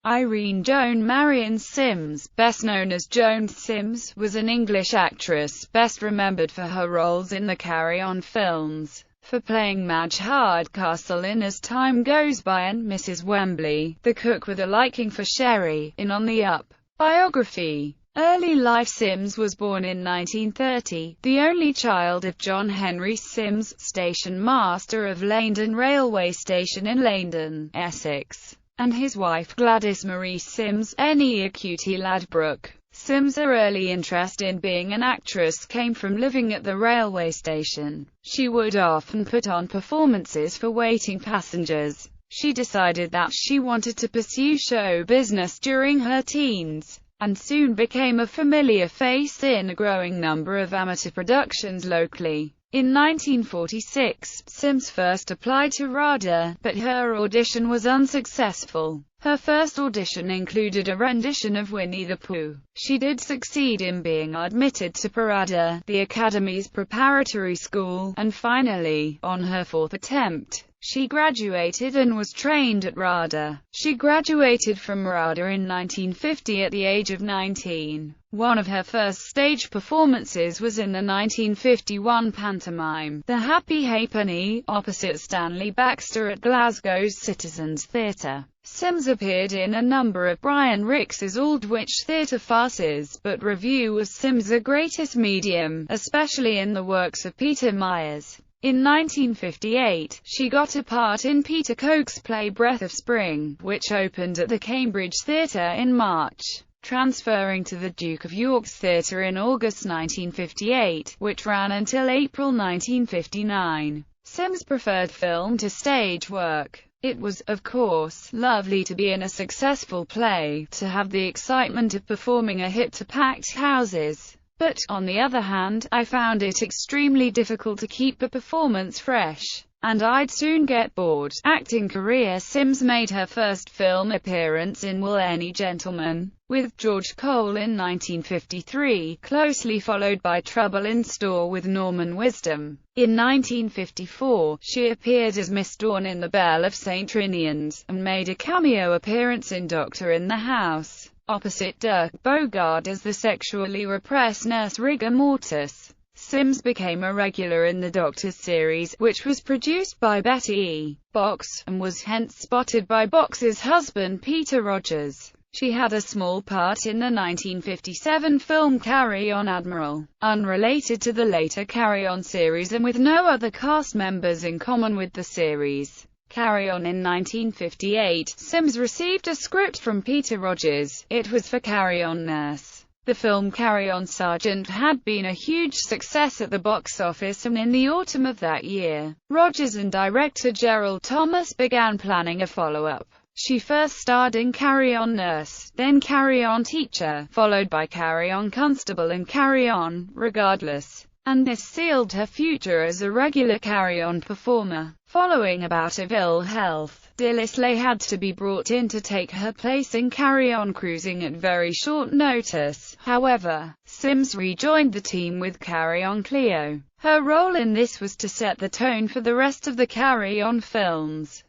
Irene Joan Marion Sims, best known as Joan Sims, was an English actress, best remembered for her roles in the Carry On films, for playing Madge Hardcastle in As Time Goes By and Mrs. Wembley, the cook with a liking for sherry, in On the Up. Biography. Early life. Sims was born in 1930, the only child of John Henry Sims, station master of Leindon Railway Station in Leindon, Essex, and his wife Gladys Marie Sims, née Cutie Ladbroke. Sims' early interest in being an actress came from living at the railway station. She would often put on performances for waiting passengers. She decided that she wanted to pursue show business during her teens, and soon became a familiar face in a growing number of amateur productions locally. In 1946, Sims first applied to RADA, but her audition was unsuccessful. Her first audition included a rendition of Winnie the Pooh. She did succeed in being admitted to Parada, the Academy's preparatory school, and finally, on her fourth attempt, she graduated and was trained at RADA. She graduated from RADA in 1950 at the age of 19. One of her first stage performances was in the 1951 pantomime, The Happy Halfpenny, opposite Stanley Baxter at Glasgow's Citizens Theatre. Sims appeared in a number of Brian Rix's Aldwych theatre farces, but revue was Sims' greatest medium, especially in the works of Peter Myers. In 1958, she got a part in Peter Coke's play Breath of Spring, which opened at the Cambridge Theatre in March, transferring to the Duke of York's Theatre in August 1958, which ran until April 1959. Sims preferred film to stage work. It was, of course, lovely to be in a successful play, to have the excitement of performing a hit to packed houses. But, on the other hand, I found it extremely difficult to keep a performance fresh, and I'd soon get bored. Acting career. Sims made her first film appearance in Will Any Gentleman, with George Cole in 1953, closely followed by Trouble in Store with Norman Wisdom. In 1954, she appeared as Miss Dawn in The Belle of St. Trinian's, and made a cameo appearance in Doctor in the House, opposite Dirk Bogarde as the sexually repressed nurse Rigor Mortis. Sims became a regular in the Doctors series, which was produced by Betty E. Box, and was hence spotted by Box's husband Peter Rogers. She had a small part in the 1957 film Carry On Admiral, unrelated to the later Carry On series and with no other cast members in common with the series. Carry On. In 1958, Sims received a script from Peter Rogers. It was for Carry On Nurse. The film Carry On Sergeant had been a huge success at the box office, and in the autumn of that year, Rogers and director Gerald Thomas began planning a follow-up. She first starred in Carry On Nurse, then Carry On Teacher, followed by Carry On Constable and Carry On, Regardless, and this sealed her future as a regular Carry On performer. Following a bout of ill health, Dillisley had to be brought in to take her place in Carry On Cruising at very short notice. However, Sims rejoined the team with Carry On Cleo. Her role in this was to set the tone for the rest of the Carry On films.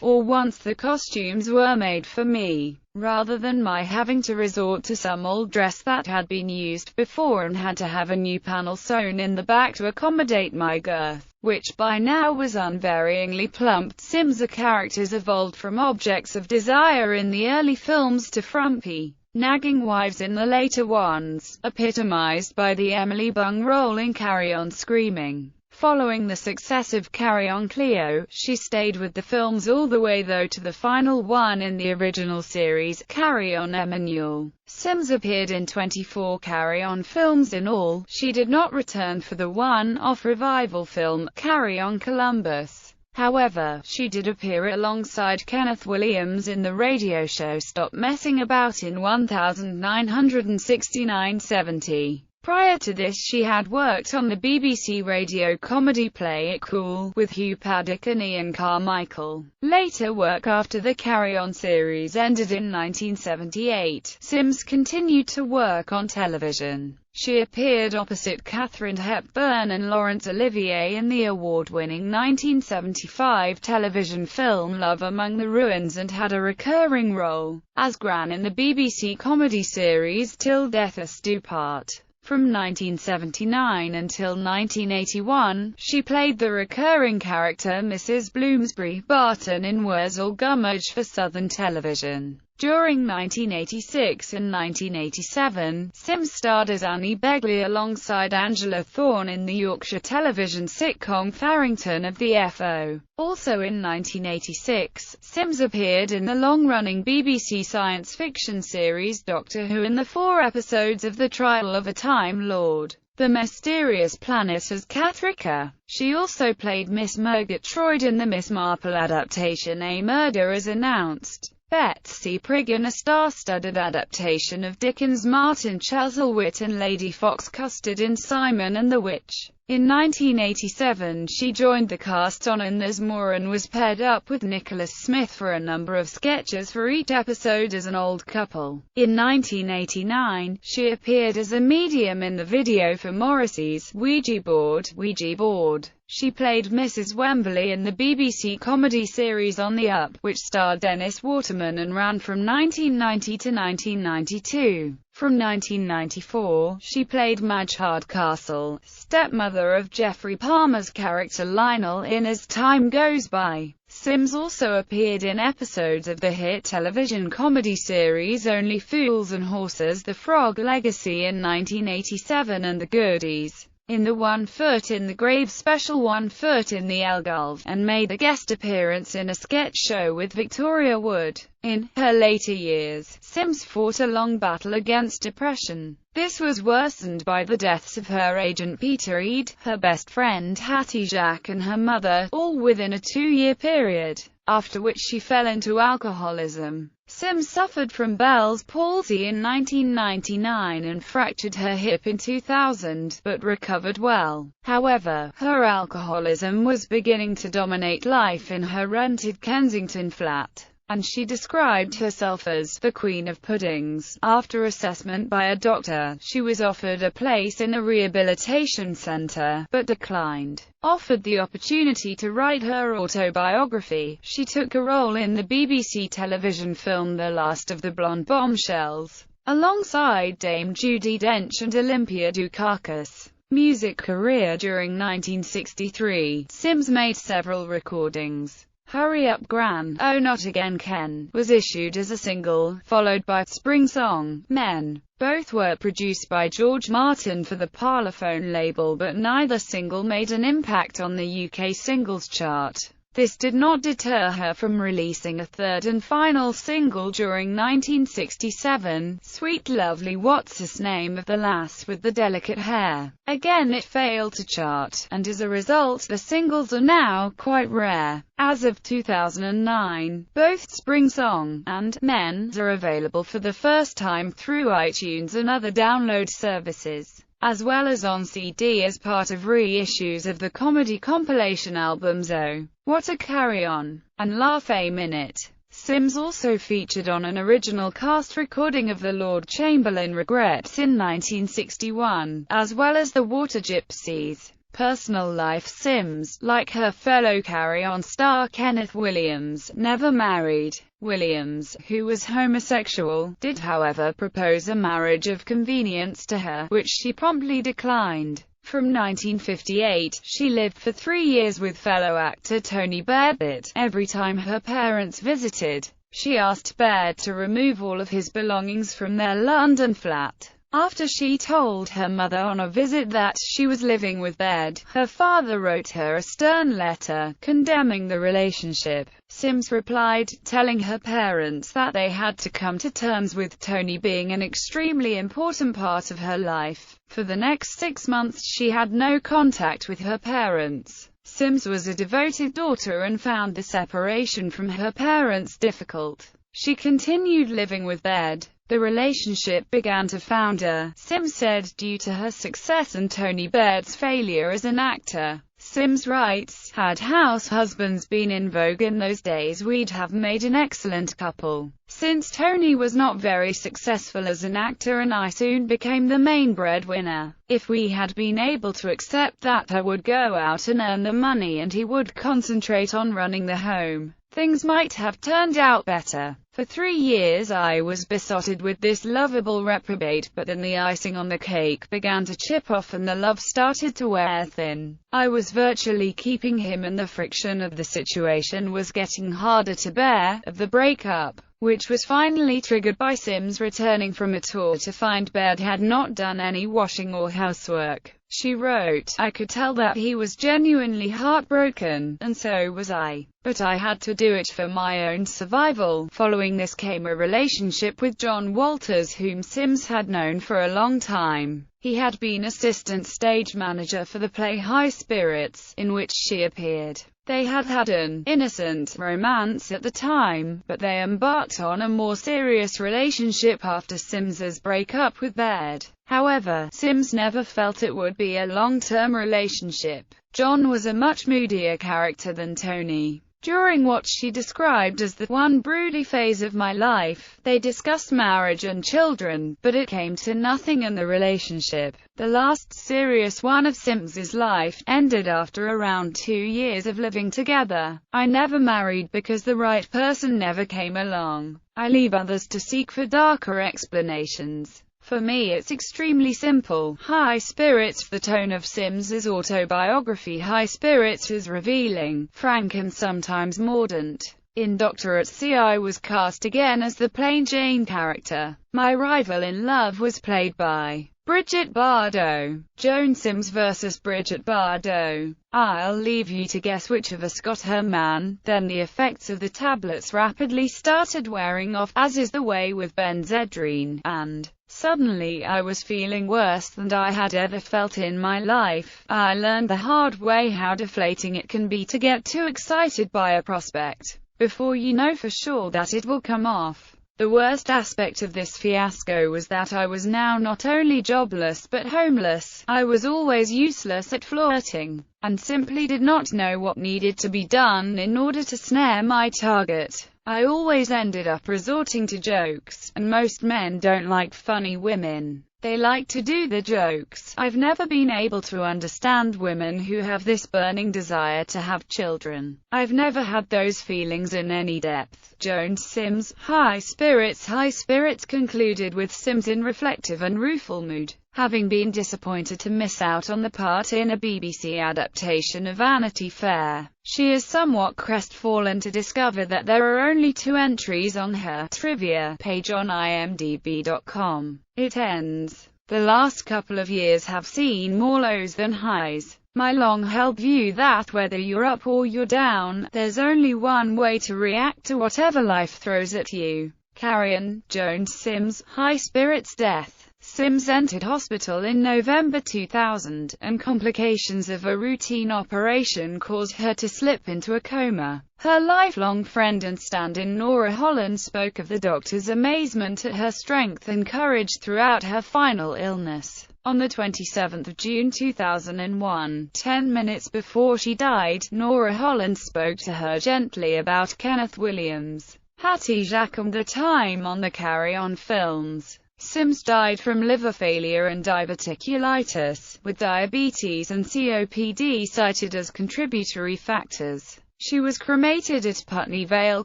Or once the costumes were made for me, rather than my having to resort to some old dress that had been used before and had to have a new panel sewn in the back to accommodate my girth, which by now was unvaryingly plump. Sims' characters evolved from objects of desire in the early films to frumpy, nagging wives in the later ones, epitomized by the Emily Bung role in Carry On Screaming. Following the success of Carry On Cleo, she stayed with the films all the way though to the final one in the original series, Carry On Emmanuel. Sims appeared in 24 Carry On films in all. She did not return for the one-off revival film, Carry On Columbus. However, she did appear alongside Kenneth Williams in the radio show Stop Messing About in 1969-70. Prior to this she had worked on the BBC radio comedy Play It Cool, with Hugh Paddock and Ian Carmichael. Later work after the Carry On series ended in 1978, Sims continued to work on television. She appeared opposite Katharine Hepburn and Laurence Olivier in the award-winning 1975 television film Love Among the Ruins, and had a recurring role as Gran in the BBC comedy series Till Death Us Do Part. From 1979 until 1981, she played the recurring character Mrs. Bloomsbury Barton in Wurzel Gummidge for Southern Television. During 1986 and 1987, Sims starred as Annie Begley alongside Angela Thorne in the Yorkshire television sitcom Farrington of the FO. Also in 1986, Sims appeared in the long-running BBC science fiction series Doctor Who in the 4 episodes of The Trial of a Time Lord, The Mysterious Planet as Kathrika. She also played Miss Murgatroyd in the Miss Marple adaptation A Murder Is Announced. Betsy Prigg in a star-studded adaptation of Dickens' Martin Chuzzlewit, and Lady Fox Custard in Simon and the Witch. In 1987 she joined the cast on And There's More and was paired up with Nicholas Smith for a number of sketches for each episode as an old couple. In 1989, she appeared as a medium in the video for Morrissey's Ouija Board. She played Mrs. Wembley in the BBC comedy series On the Up, which starred Dennis Waterman and ran from 1990 to 1992. From 1994, she played Madge Hardcastle, stepmother of Geoffrey Palmer's character Lionel in As Time Goes By. Sims also appeared in episodes of the hit television comedy series Only Fools and Horses, The Frog Legacy in 1987, and The Goodies in the One Foot in the Grave special One Foot in the Algarve, and made a guest appearance in a sketch show with Victoria Wood. In her later years, Sims fought a long battle against depression. This was worsened by the deaths of her agent Peter Eade, her best friend Hattie Jack, and her mother, all within a 2-year period, after which she fell into alcoholism. Sims suffered from Bell's palsy in 1999 and fractured her hip in 2000, but recovered well. However, her alcoholism was beginning to dominate life in her rented Kensington flat, and she described herself as the Queen of Puddings. After assessment by a doctor, she was offered a place in a rehabilitation centre, but declined. Offered the opportunity to write her autobiography, she took a role in the BBC television film The Last of the Blonde Bombshells, alongside Dame Judi Dench and Olympia Dukakis. Music career. During 1963, Sims made several recordings. Hurry Up Gran, Oh Not Again Ken, was issued as a single, followed by Spring Song, Men. Both were produced by George Martin for the Parlophone label, but neither single made an impact on the UK singles chart. This did not deter her from releasing a third and final single during 1967, Sweet Lovely What's His Name of the Lass with the Delicate Hair. Again it failed to chart, and as a result the singles are now quite rare. As of 2009, both Spring Song and Men are available for the first time through iTunes and other download services, as well as on CD as part of reissues of the comedy compilation albums Oh, What a Carry On and Laugh a Minute. Sims also featured on an original cast recording of The Lord Chamberlain Regrets in 1961, as well as The Water Gypsies. Personal life. Sims, like her fellow Carry On star Kenneth Williams, never married. Williams, who was homosexual, did however propose a marriage of convenience to her, which she promptly declined. From 1958, she lived for 3 years with fellow actor Tony Baird. Every time her parents visited, she asked Baird to remove all of his belongings from their London flat. After she told her mother on a visit that she was living with Baird, her father wrote her a stern letter, condemning the relationship. Sims replied, telling her parents that they had to come to terms with Tony being an extremely important part of her life. For the next 6 months she had no contact with her parents. Sims was a devoted daughter and found the separation from her parents difficult. She continued living with Baird. The relationship began to founder, Sims said, due to her success and Tony Baird's failure as an actor. Sims writes, "Had house husbands been in vogue in those days, we'd have made an excellent couple. Since Tony was not very successful as an actor and I soon became the main breadwinner, if we had been able to accept that I would go out and earn the money and he would concentrate on running the home, things might have turned out better. For 3 years I was besotted with this lovable reprobate, but then the icing on the cake began to chip off and the love started to wear thin. I was virtually keeping him and the friction of the situation was getting harder to bear, of the breakup, which was finally triggered by Sims returning from a tour to find Baird had not done any washing or housework." She wrote, "I could tell that he was genuinely heartbroken, and so was I. But I had to do it for my own survival." Following this came a relationship with Jon Walters, whom Sims had known for a long time. He had been assistant stage manager for the play High Spirits, in which she appeared. They had had an innocent romance at the time, but they embarked on a more serious relationship after Sims's breakup with Baird. However, Sims never felt it would be a long-term relationship. Jon was a much moodier character than Tony. During what she described as the one broody phase of my life, they discussed marriage and children, but it came to nothing and the relationship, the last serious one of Sims's life, ended after around 2 years of living together. I never married because the right person never came along. I leave others to seek for darker explanations. For me it's extremely simple. High Spirits. The tone of Sims's autobiography High Spirits is revealing, frank and sometimes mordant. In Doctor@Sea I was cast again as the plain Jane character. My rival in love was played by Brigitte Bardot. Joan Sims versus Brigitte Bardot. I'll leave you to guess which of us got her man. Then the effects of the tablets rapidly started wearing off, as is the way with benzedrine, and suddenly I was feeling worse than I had ever felt in my life. I learned the hard way how deflating it can be to get too excited by a prospect, before you know for sure that it will come off. The worst aspect of this fiasco was that I was now not only jobless but homeless. I was always useless at flirting, and simply did not know what needed to be done in order to snare my target. I always ended up resorting to jokes, and most men don't like funny women. They like to do the jokes. I've never been able to understand women who have this burning desire to have children. I've never had those feelings in any depth. Joan Sims. High Spirits. High Spirits concluded with Sims in reflective and rueful mood, having been disappointed to miss out on the part in a BBC adaptation of Vanity Fair. She is somewhat crestfallen to discover that there are only 2 entries on her trivia page on imdb.com. It ends, "The last couple of years have seen more lows than highs. My long-held view that whether you're up or you're down, there's only one way to react to whatever life throws at you." Carrion. Joan Sims. High Spirits. Death. Sims entered hospital in November 2000, and complications of a routine operation caused her to slip into a coma. Her lifelong friend and stand-in Nora Holland spoke of the doctor's amazement at her strength and courage throughout her final illness. On the 27th of June 2001, 10 minutes before she died, Nora Holland spoke to her gently about Kenneth Williams' Hattie Jacqueline, the time on the Carry On films. Sims died from liver failure and diverticulitis, with diabetes and COPD cited as contributory factors. She was cremated at Putney Vale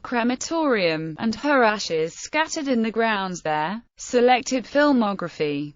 Crematorium, and her ashes scattered in the grounds there. Selected filmography.